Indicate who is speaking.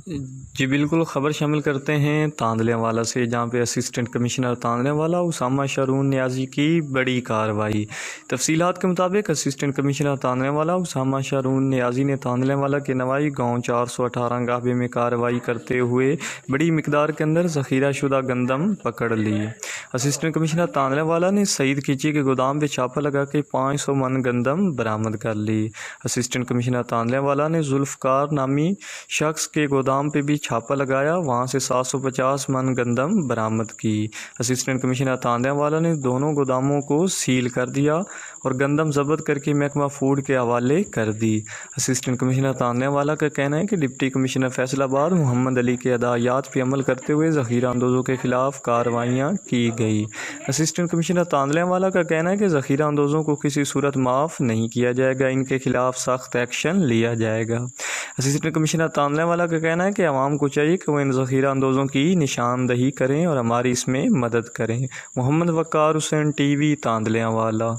Speaker 1: جی بالکل، خبر شامل کرتے ہیں تاندلے والا سے، جہاں پہ اسسٹنٹ کمشنر تاندلے والا اسامہ شارون نیازی کی بڑی کارروائی۔ تفصیلات کے مطابق اسسٹنٹ کمشنر تاندلے والا اسامہ شارون نیازی نے تاندلے والا کے نوائی گاؤں 418 گاہبے میں کارروائی کرتے ہوئے بڑی مقدار کے اندر ذخیرہ شدہ گندم پکڑ لی۔ اسسٹنٹ کمشنر تاندلے والا نے سعید کھیچی کے گودام پہ چھاپہ لگا کے 500 من گندم برآمد کر لی۔ اسسٹنٹ کمشنر تاندلے والا نے ذوالفقار نامی شخص کے گودام پہ بھی چھاپہ لگایا، وہاں سے 750 من گندم برآمد کی۔ اسسٹنٹ کمشنر تاندلے والا نے دونوں گوداموں کو سیل کر دیا اور گندم ضبط کر کے محکمہ فوڈ کے حوالے کر دی۔ اسسٹنٹ کمشنر تاندلے والا کا کہنا ہے کہ ڈپٹی کمشنر فیصل آباد محمد علی کے ہدایات پہ عمل کرتے ہوئے ذخیرہ اندوزوں کے خلاف کارروائیاں کی گئی۔ اسسٹنٹ کمشنر تاندلے والا کا کہنا ہے کہ ذخیرہ اندوزوں کو کسی صورت معاف نہیں کیا جائے گا، ان کے خلاف سخت ایکشن لیا جائے گا۔ اسسٹنٹ کمشنر تاندلے والا کا کہنا ہے کہ عوام کو چاہیے کہ وہ ان ذخیرہ اندوزوں کی نشاندہی کریں اور ہماری اس میں مدد کریں۔ محمد وقار حسین، ٹی وی، تاندلے والا۔